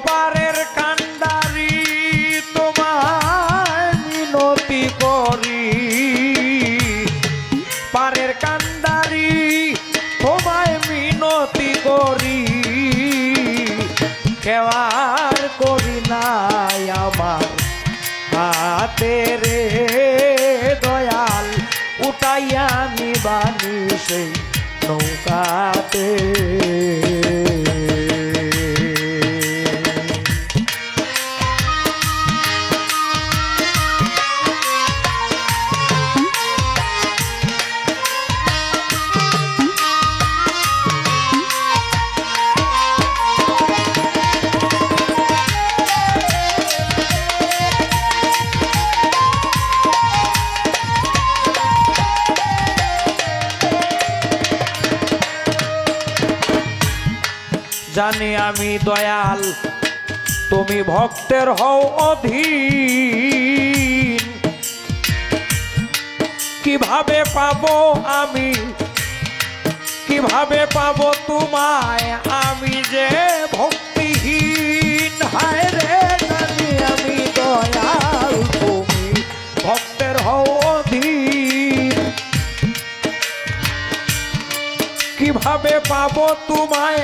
পারের কান্ডারি তোমায় মিনতি করি, পারের কান্ডারি তোমায় মিনতি করি, কেওয়ার করি নাই আমার হাতে রে দয়াল, উঠাইয়া নিবানি সেই নৌকাতে। জানি আমি দয়াল তুমি ভক্তের হও অধীন, কিভাবে পাবো আমি, কিভাবে পাবো তোমায় আমি যে ভক্তিহীন। হায় রে জানি আমি দয়াল তুমি ভক্তের হও অধীন, কিভাবে পাবো তোমায়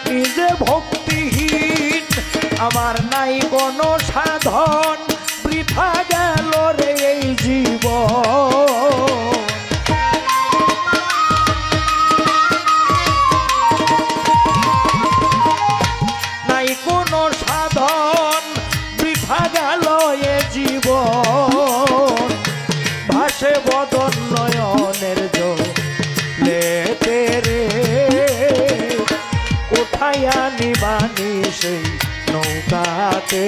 নিজে ভক্তিহীন। আমার নাই কোনো সাধন বৃথা গেল রে এই জীবন, নাই কোনো সাধন বৃথা গেল এ জীবন। ভাসে বদন নয়নের জলে তেরে, উঠাইয়া নিবানি সেই নৌকাতে।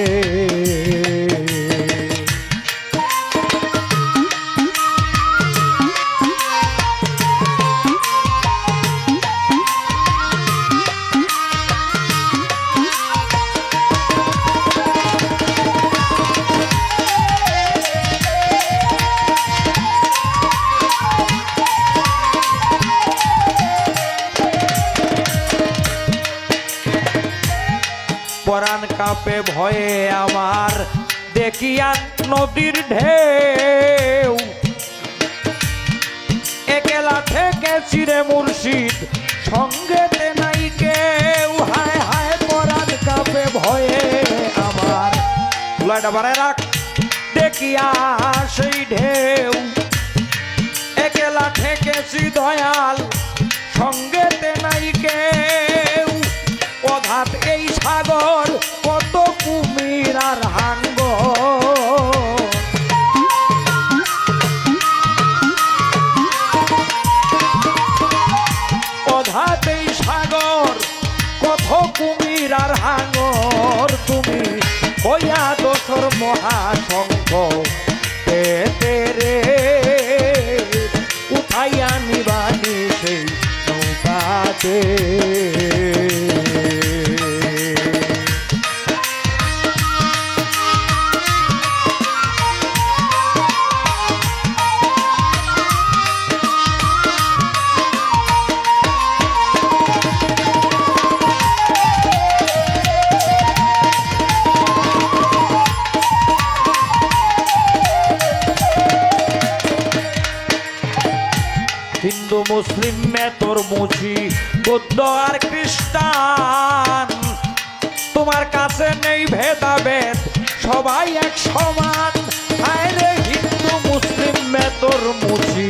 পরাণ কাঁপে ভয়ে আমার দেখিয়া নদীর ঢেউ, একলা থেকে চিরে মুর্শিদ সঙ্গেতে নাই কেউ। হায় হায় পরাণ কাঁপে ভয়ে আমার, তুলাটা বাড়ায় রাখ, দেখিয়া সেই ঢেউ, একলা ঠেকেছি দয়াল সঙ্গেতে নাই কেউ। অঘাত এই সাগর কত কুমির আর হাঙ্গ, অঘাত এই সাগর কত কুমির আর হাঙ্গর। তুমি হইয়া দোসর মহাশঙ্খ রে, উঠাইয়া নিবানি সেই নৌকাতে। হিন্দু মুসলিম মেতর মুচি বৌদ্ধ আর খ্রিস্টান, তোমার কাছে নেই ভেদাভেদ সবাই এক সমান। হায় রে হিন্দু মুসলিম মেতর মুচি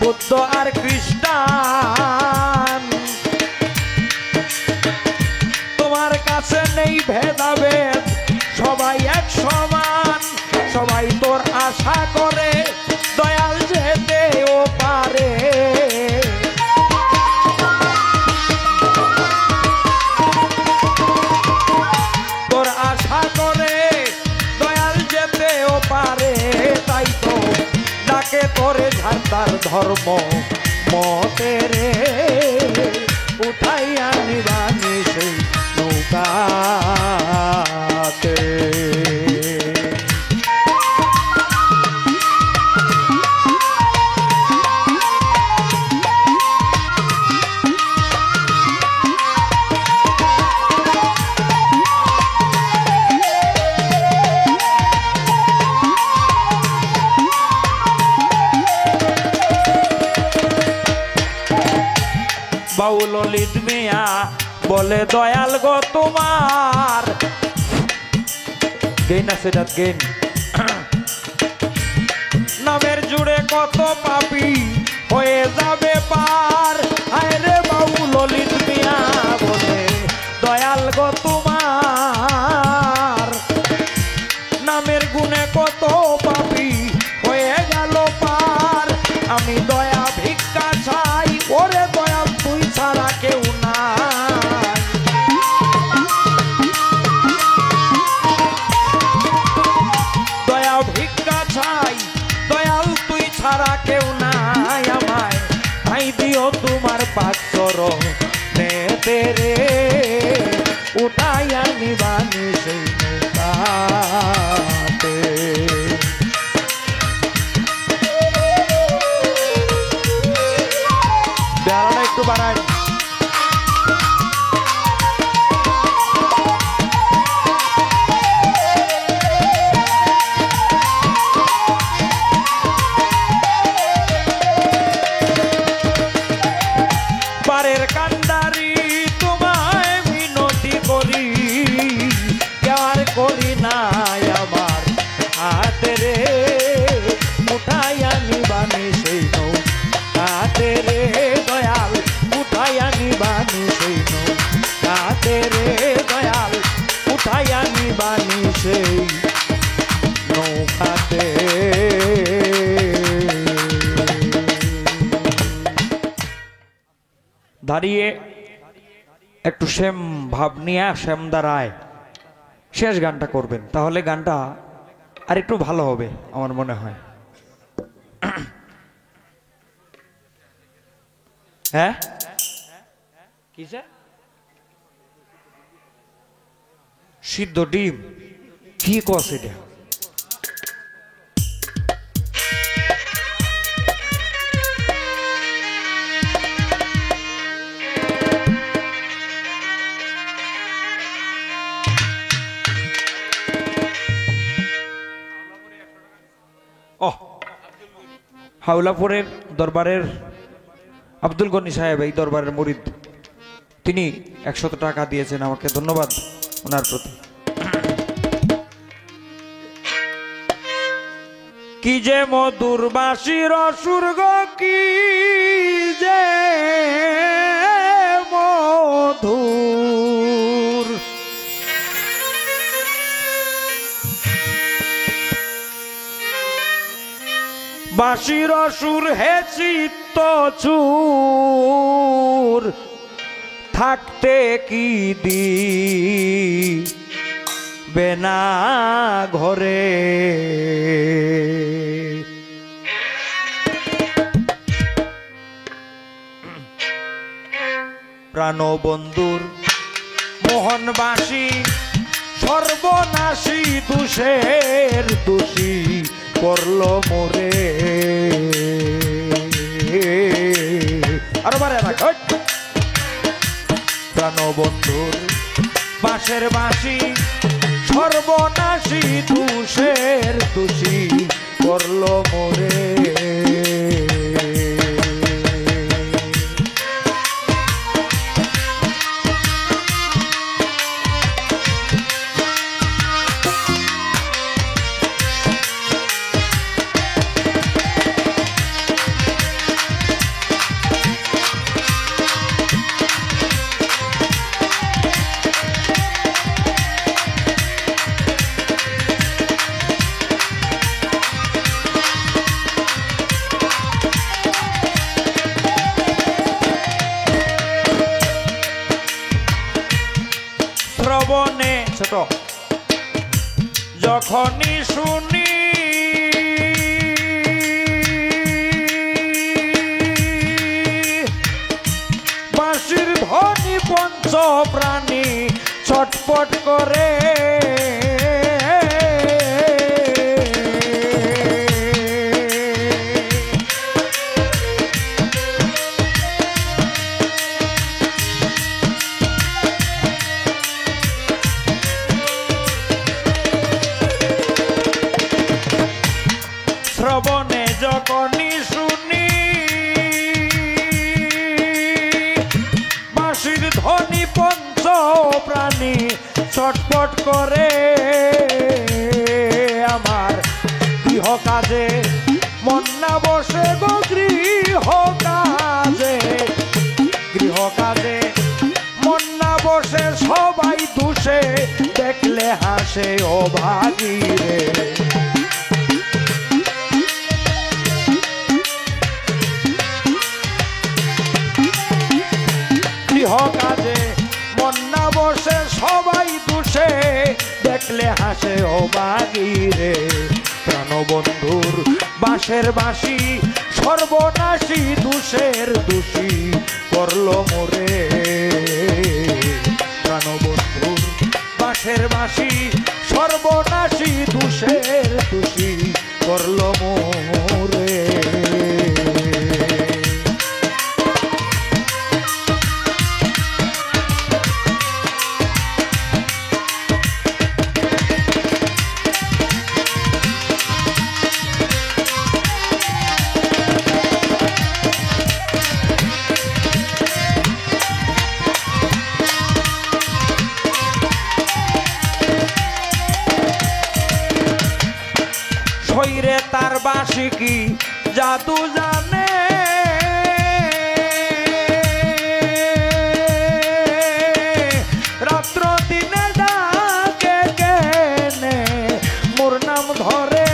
বৌদ্ধ আর খ্রিস্টান, তোমার কাছে নেই ভেদাভেদ সবাই এক সমান। সবাই তোর আশা করে দয়াল যেতে ও পারে, তোর আশা করে দয়াল যেতে ও পারে। তাই তো ডাকে তোরে ঝান্তার ধর্ম মতে রে, উঠাইয়া নিবানি সেই নৌকাতে। ললিত মিয়া বলে দয়াল গো তোমার গেন আছে রাত গেন নামের জুড়ে কত পাপি হয়ে যাবে পার। হায় রে বাবু ললিত মিয়া বলে দয়াল গো তোমার নামের গুণে কত পাপি হয়ে গেল পার। আমি দয়া ভিক্ষা চাই ওরে দয়াল তুই ছাড়া কেউ নাই। দয়া ভিক্ষা চাই দয়াল তুই ছাড়া কেউ নাই। আমায় ভাই দিও তোমার পাঁচর নে তেরে উঠাইয়া নিবানি সেই নৌকাতে। বেড়াটা একটু বাড়াই পারের কান্ডারি তোমায় মিনতি করি কেয়ার করি নাই আমার হাতে রে উঠাইয়া নিবানি সেই নৌকাতে রে দয়াল উঠাইয়া নিবানি সেই নৌকাতে রে দয়াল উঠাইয়া নিবানি সেই নৌকাতে। দাঁড়িয়ে একটু শ্যাম ভাব নিয়ে শ্যাম দাঁড়ায় শেষ গানটা করবেন তাহলে গানটা আর একটু ভালো হবে আমার মনে হয়। হ্যাঁ কি সিদ্ধ ডিম কি কস এটা? হাওলাপুরের দরবারের আব্দুল গনি সাহেব এই দরবারের মুরিদ তিনি 100 টাকা দিয়েছেন আমাকে ধন্যবাদ ওনার প্রতি। কি যে মধুর বাঁশির সুর গো কি যে মধুর বাঁশির সুর হে চিত্ত চুর থাকতে কি দি বেনা ঘরে প্রাণবন্ধুর মোহনবাসী সর্বনাশী দোষের দোষী করল মোরে। আর বারে প্রাণবন্ধুর বাঁশের বাঁশি সর্বনাশী দোষের দোষী করল মোরে। শ্রবণে ছোট যখনই শুনি বাঁশির ধ্বনি পঞ্চ প্রাণী ছটপট করে শ্রবণে যখনই শুনি ছটফট করে আমার গৃহ কাজে মন না বসে গো গৃহ কাজে মন না বসে সবাই দুষে দেখলে হাসে ও ভাগী রে গৃহ কাজে মন না বসে সবাই দুষে দেখলে হাসে ও ভাগী রে প্রাণবন্ধুর বাঁশের বাঁশি সর্বনাশী দুষের দোষী করলো মোরে প্রাণবন্ধুর বাঁশের বাঁশি সর্বনাশী দুষের দোষী করলো মোরে শরীরে তার বাঁশি কি জাদু জানে রাত্র দিনে ডাকে কেনে মোর নাম ধরে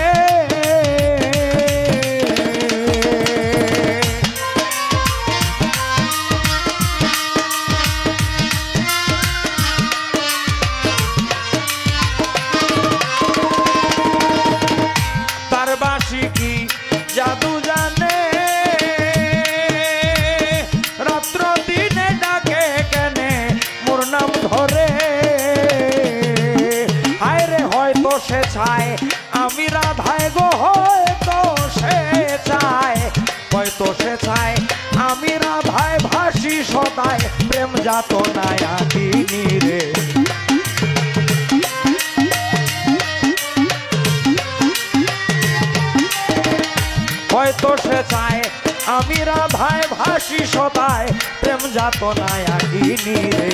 বাঁশি কি জাদু জানে রাত্র দিনে ডাকে কেনে মোর নাম ধরে হায় রে হয়তো সে চায় আমি রাধায় গো হয়তো সে চায় আমি রাধায় ভাসি সদায় প্রেম যাতনায় আদিনী রে হয়তো সে চায় আমি রাধায় ভাসি সদায় প্রেম যাতনায় আকিনি রে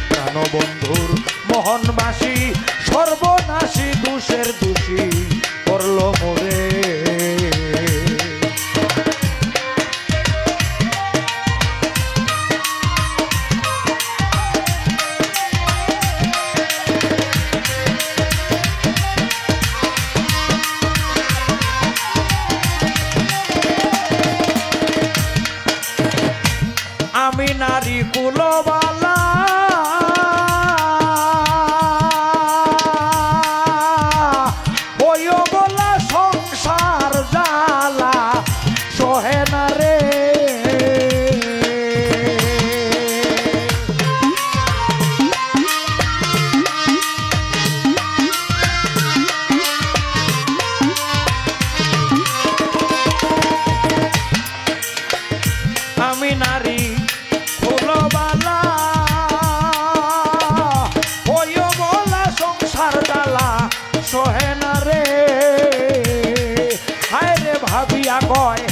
প্রাণবন্ধুর মোহনবাসী সর্বনাশী দুষের দোষী করলো মোরে আমি নারী কুলবালা ওই বলা সংসার জ্বালা সহে না রে আমি নারী ফুলবালা ওই বলা সংসার জ্বালা সহে না রে হায় রে ভাবিয়া কয়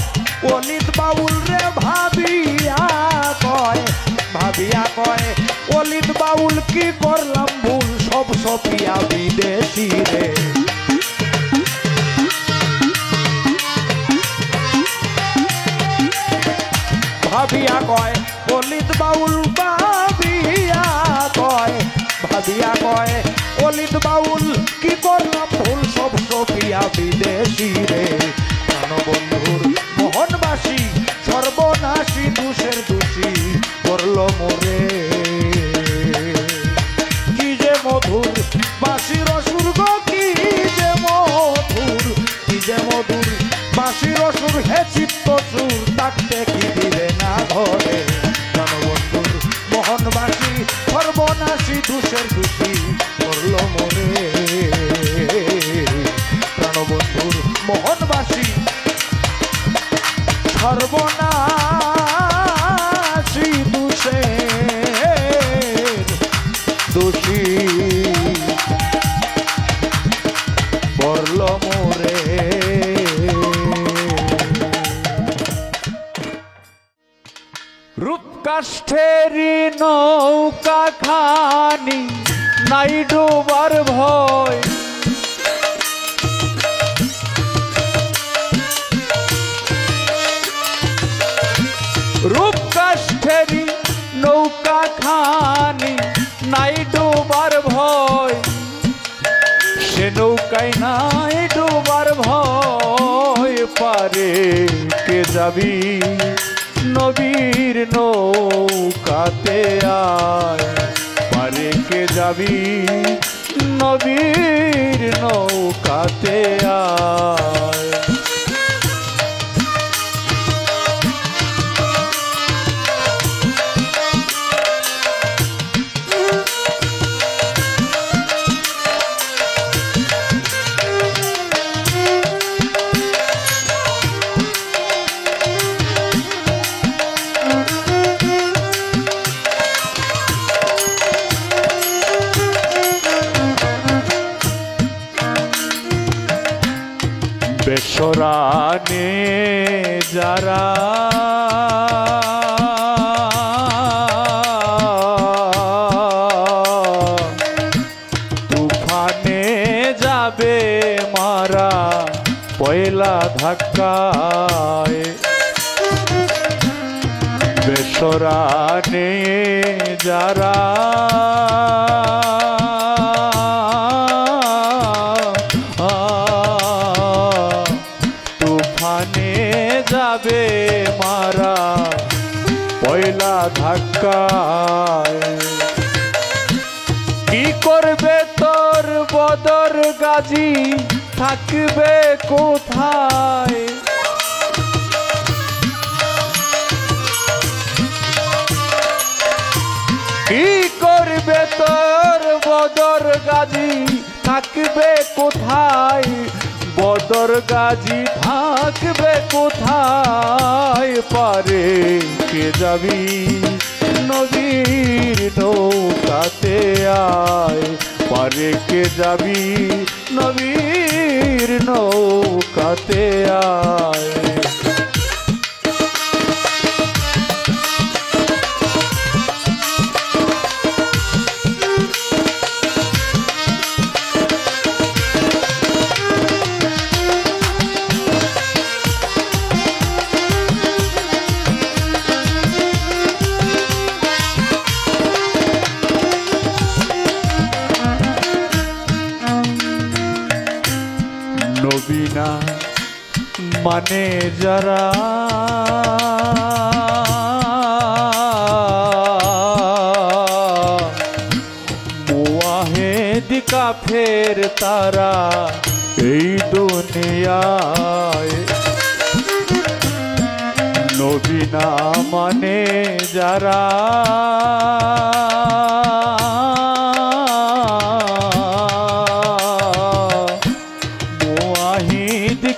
অলিত বাউল রে ভাবিয়া কয় অলিত বাউল কি করলাম ভুল সব সপিয়া বিদেশি রে ভাবিয়া কয় অলিত বাউল ভাবিয়া কয় অলিত বাউল কি করলাম ভুল সব সপিয়া বিদেশি রে প্রাণবন্ধুর মোহনবাসী সর্বনাশী দুষের দোষী করলো মোরে কি যে মধুর বাঁশির সুর গো কি যে মধুর বাঁশির সুর হে চিত্ত সুর তাকতে কি দিবে না ধরে প্রাণবন্ধুর মোহনবাসী সর্বনাশী দুষের দোষী করলো মোরে প্রাণবন্ধুর মোহনবাসী সর্বনাশী দুষের দোষী করলো মোরে রূপকাষ্ঠেরি নৌকা খানি নাই ডোবার ভয়। রূপকাষ্ঠেরি নৌকা খানি নাই ডোবার ভয়, সে নৌকায় নাই ডোবার ভয়। পারে কে যাবি নবীর নৌকাতে আয়, পারে কে যাবি নবীর নৌকাতে আয়। বেসরানে যারা তুফানে যাবে মারা পয়লা ধাক্কায়, বেসরানে যারা যাবে মারা পয়লা ধাক্কায়। কি করবে তোর বদর গাজী থাকবে কোথায়, কি করবে তোর বদর গাজী থাকবে কোথায়, বদর গাজী থাকবে কোথায়। পারে কে যাবি নবীর নৌকাতে আয়, পারে কে যাবি নবীর নৌকাতে আয়। নবীনা মানে যারা মুয়াহিদ কাফের তারা এই দুনিয়ায়, নবীনা মানে যারা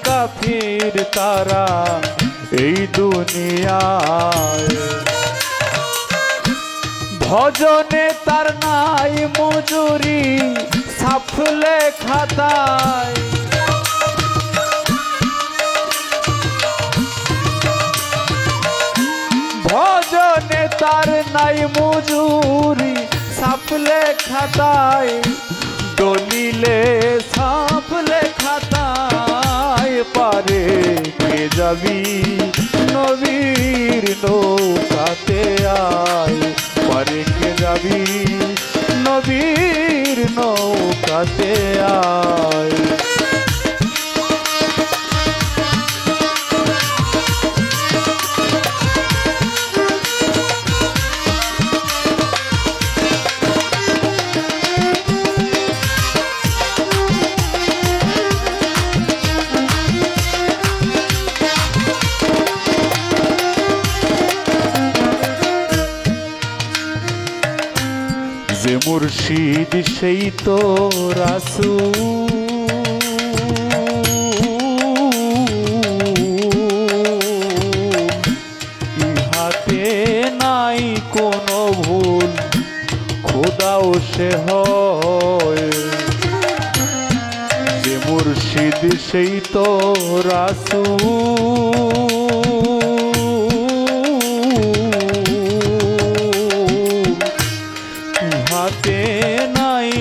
কাফির তারা এই দুনিয়ায়। ভজনে তার নাই মজুরি সাফলে খাতায়, ভজনে তার নাই মজুরি সাফলে খাতায়, দলিলে সাফলে খাতায়। পারে কে যাবি নবীর নৌকাতে আয়, পারে কে যাবি নবীর নৌকাতে আয়। যে মুর্শিদ সেই তো রাসূল, ইহাতে নাই কোনো ভুল খোদাও সে হয়। যে মুর্শিদ সেই তো রাসূল, হাতে নাই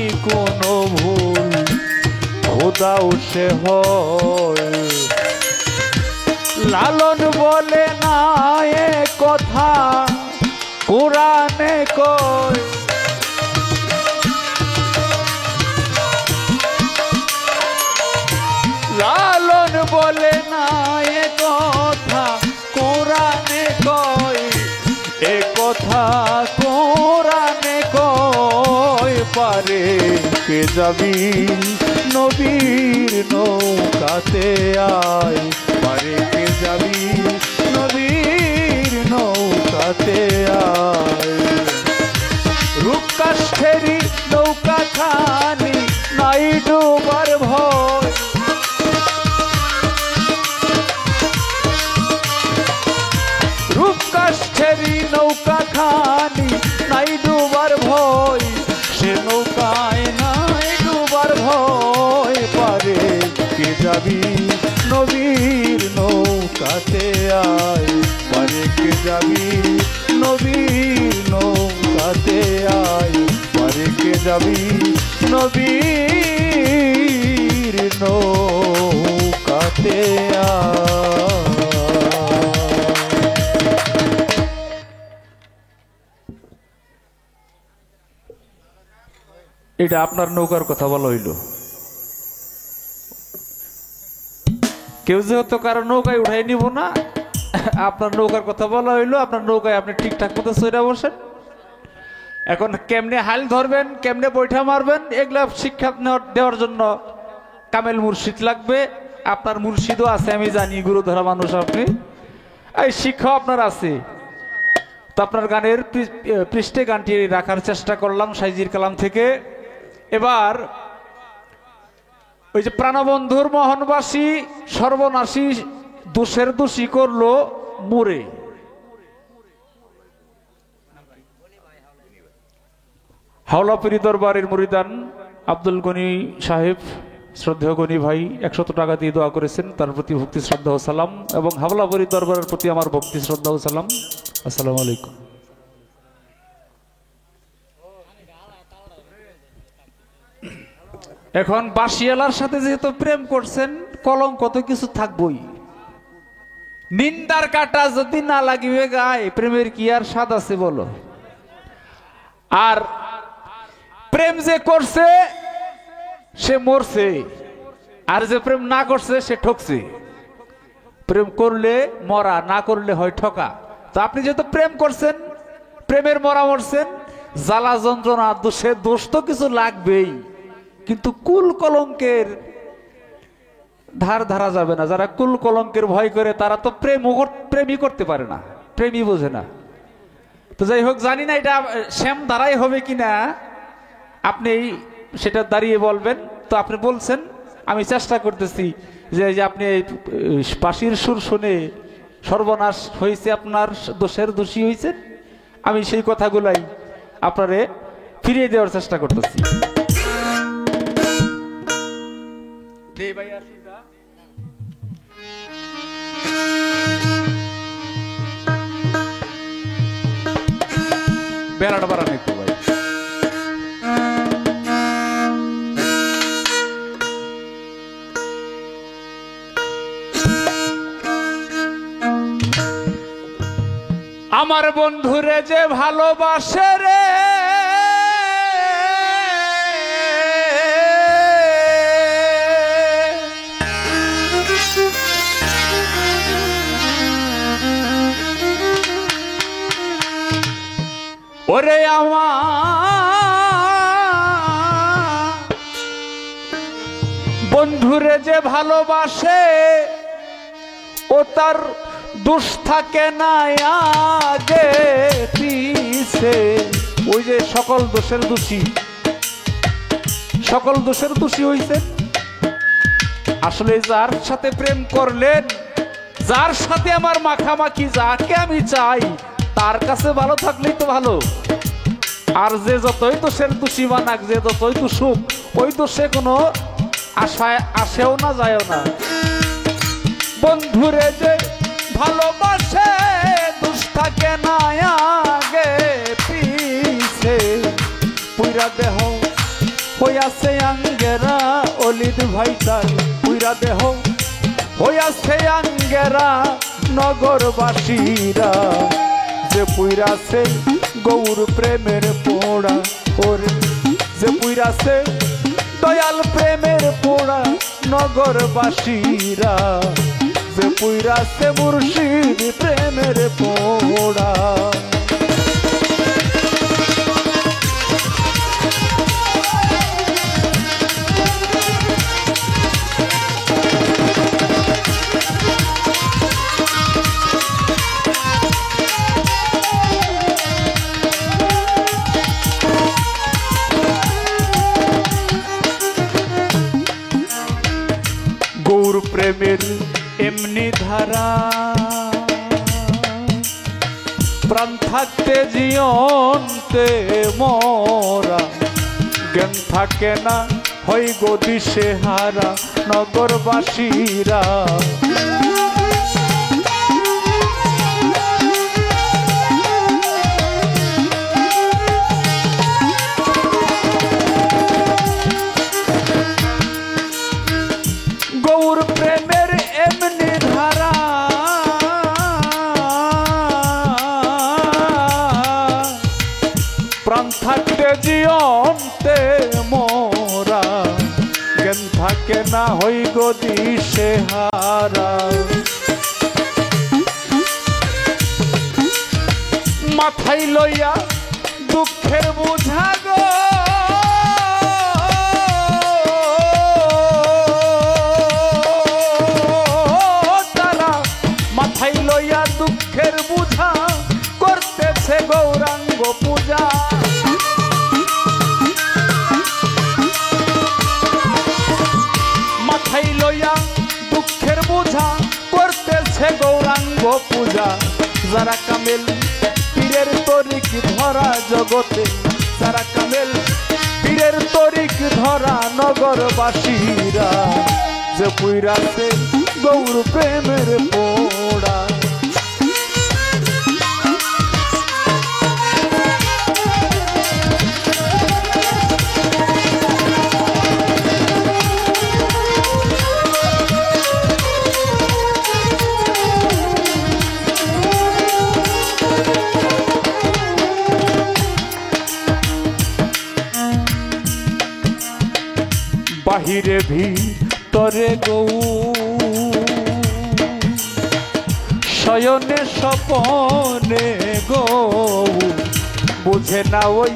খোদাও সে হয়। লালন বলে না এ কথা কোরআনে কয়, লালন বলে না এ কথা কোরআনে কয়, এ কথা কোরআনে কয়। পারে কে যাবি নবীর নৌকাতে আয়, পারে কে যাবি নবীর নৌকাতে আয়। রূপকাষ্ঠেরি নৌকা খানি নাই ডুবার ভয়, রূপকাষ্ঠেরি নৌকা খানি নাই ডুবার ভয়, সে নৌকায় নাই ডুবার ভয়। পারে কে যাবি নবীর নৌকাতে আয়, পারে কে যাবি নবীর নৌকাতে আয়, পারে কে যাবি নবীর নৌকাতে আয়। এটা আপনার নৌকার কথা বলা হইল। কেউ যেহেতু কারো নৌকায় উঠাই নিব না, আপনার নৌকার কথা বলা হইলো। আপনার নৌকায় আপনি ঠিকঠাক মতো সইরা বসেন। এখন কেমনে হাল ধরবেন, কেমনে বৈঠা মারবেন, এগুলা শিক্ষা দেওয়ার জন্য কামেল মুর্শিদ লাগবে। আপনার মুর্শিদও আছে আমি জানি, গুরু ধরা মানুষ আপনি, এই শিক্ষা আপনার আছে। তো আপনার গানের পৃষ্ঠে গানটি রাখার চেষ্টা করলাম সাইজির কালাম থেকে। এবার ওই যে প্রাণবন্ধুর মোহনবাসী সর্বনাশী দোষের দোষী করলো মুরে, হাওলাপুরি দরবারের মুরিদান আব্দুল গনি সাহেব, শ্রদ্ধেয় গনি ভাই 100 টাকা দিয়ে দোয়া করেছেন, তার প্রতি ভক্তি শ্রদ্ধা ও সালাম। এবং হাওলাপুরি দরবারের প্রতি আমার ভক্তি শ্রদ্ধা ও সালাম। আসসালামু আলাইকুম। এখন বাসিয়ালার সাথে যেহেতু প্রেম করছেন, কলঙ্ক কত কিছু থাকবই। নিন্দার কাটা যদি না লাগিবে গায়ে, প্রেমের কি আর স্বাদ আছে বলো? আর প্রেম যে করছে সে মরছে, আর যে প্রেম না করছে সে ঠকছে। প্রেম করলে মরা, না করলে হয় ঠকা। তো আপনি যেহেতু প্রেম করছেন, প্রেমের মরা মরছেন, জ্বালা যন্ত্রণা দোষে দোষ তো কিছু লাগবেই, কিন্তু কুল কলঙ্কের ধার ধারা যাবে না। যারা কুল কলঙ্কের ভয় করে তারা তো প্রেমই করতে পারে না, প্রেমই বোঝে না। তো যাই হোক, জানি না এটা শ্যাম ধারাই হবে কিনা, আপনি সেটা দাঁড়িয়ে বলবেন। তো আপনি বলছেন, আমি চেষ্টা করতেছি যে আপনি বাঁশির সুর শুনে সর্বনাশ হয়েছে, আপনার দোষের দোষী হয়েছে, আমি সেই কথাগুলাই আপনারে ফিরিয়ে দেওয়ার চেষ্টা করতেছি। বেড়াটা বাড়ানো একটু ভাই। আমার বন্ধুরে যে ভালোবাসে রে, ওরে আমার বন্ধুরে যে ভালোবাসে, ও তার দোষ থাকে না আগে পিছে। ওই যে সকল দোষের দোষী, সকল দোষের দোষী হইছে। আসলে যার সাথে প্রেম করলেন, যার সাথে আমার মাখামাখি, যাকে আমি চাই, তার কাছে ভালো থাকলেই তো ভালো। আর যে যতই দোষের দোষী বানাক, যে যতই দোষুক, ওই দোষে কোনো আশায় আসেও না, যায়ও না। বন্ধুরে যে ভালোবাসে, দোষ থাকে না আগে পিছে। পুরা দেহ হইয়াছে আঙ্গেরা অলিদ ভাইটার পুইরা দেহ হইয়াছে আঙ্গেরা নগরবাসীরা যে পুইরাছে গৌর প্রেমের পোড়া ওরে যে পুইরাছে দয়াল প্রেমের পোড়া নগরবাসীরা যে পুইরাছে মুর্শিদ প্রেমের পোড়া গৌর প্রেমের এমনি ধারা প্রাণ থাকতে জীবনতে মরা জ্ঞান থাকে না হই গো দিশে হারা নগরবাসীরা গৌর প্রেমের এমনি ধারা প্রাণ থাকতে জীবনতে মোরা জ্ঞান থাকে না হই গো দিশে হারা মাথায় লইয়া দুঃখের বোঝা গো দুঃখের বুঝা করতেছে গৌরাঙ্গ পূজা মাথায় লইয়া দুঃখের বুঝা করতেছে গৌরাঙ্গ পূজা যারা কামেল পীরের তরিক ধরা জগতে যারা কামেল পীরের তরিক ধরা নগরবাসীরা যে পুইরাছে গৌর প্রেমের পোড়া বাহিরে ভিতরে গৌ শয়নে স্বপনে গৌ বুঝে না ওই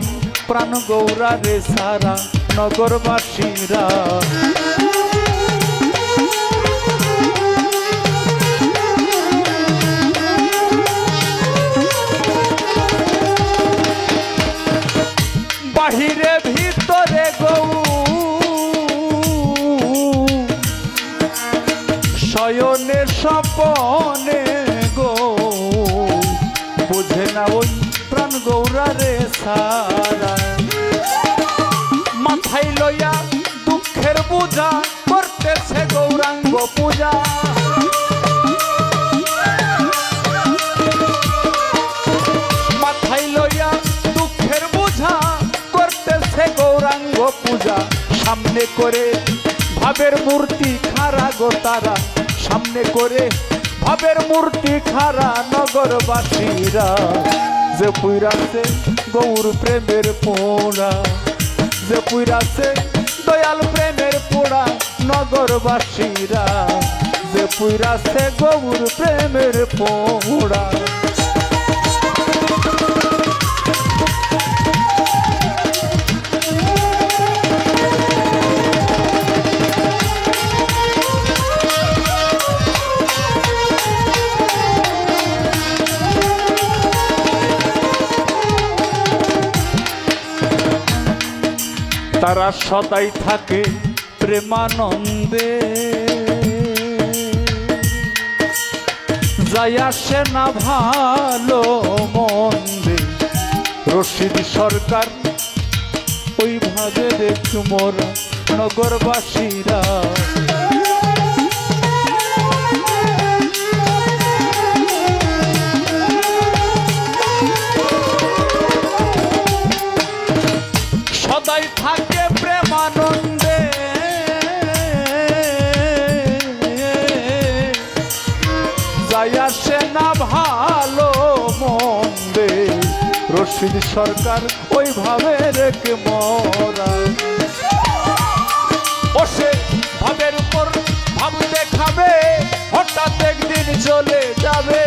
প্রাণ গৌরা রে সারা নগরবাসীরা বাহিরে ভিতরে গৌ শয়নে স্বপনে গো বুঝে না ওই প্রাণ গৌরা রে সারা মাথায় লইয়া দুঃখের বোঝা করতেছে গৌরাঙ্গ পূজা মাথায় লইয়া দুঃখের বোঝা করতেছে গৌরাঙ্গ পূজা সামনে করে ভাবের মূর্তি খাড়া গো তারা সামনে করে ভাবের মূর্তি খাড়া নগরবাসীরা যে পুইরাছে গৌর প্রেমের পোড়া যে পুইরাছে দয়াল প্রেমের পোড়া নগরবাসীরা যে পুইরাছে গৌর প্রেমের পোড়া তারা সদাই থাকে প্রেমানন্দে যাই আসে না ভালো মন্দে রশিদ সরকার ওইভাবে দেখ মোরা নগরবাসীরা সদাই থাকে প্রেমা মুর্শিদ সরকার ওইভাবে রেখে মরা। বসে ভাবের উপর ভাব দেখাবে, হঠাৎ একদিন চলে যাবে।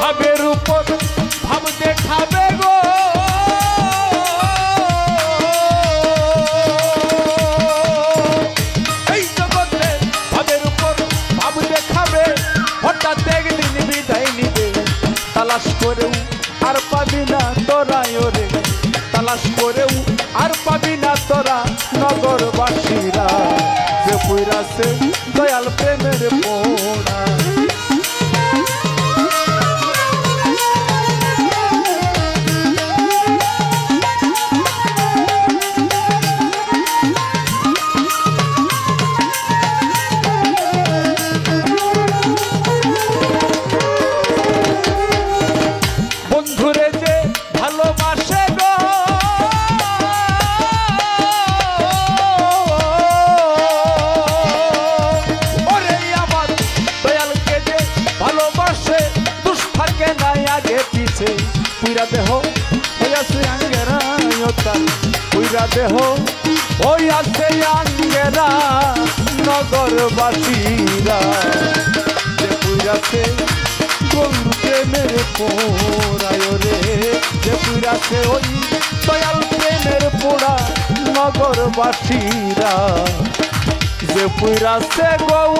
ভাবের উপর ভাব দেখাবে গো, এই জগতে ভাবের উপর ভাব দেখাবে, হঠাৎ একদিন বিদায় নিবে। তালাশ করেও আর পাবি না তোরা ওরে, তালাশ করেও আর পাবি না তোরা নগরবাসীরা, যে পুইরাছে দয়াল প্রেমের পোড়া। বন্ধুরে যে ভালোবাসে গো, ওরে আমার দয়ালকে যে ভালোবাসে, দুষ থাকে নাই আগে পিছে। পুইরা দেহ হইয়াছে আঙ্গেরা তার, পুইরা দেহ হইয়াছে আঙ্গেরা নগরবাসীরা, যে পুইরাছে বন্ধু প্রেমের পোড়ায় রে, যে পুইরাছে ওই দয়াল প্রেমের পোড়া নগরবাসীরা, যে পুইরাছে গৌ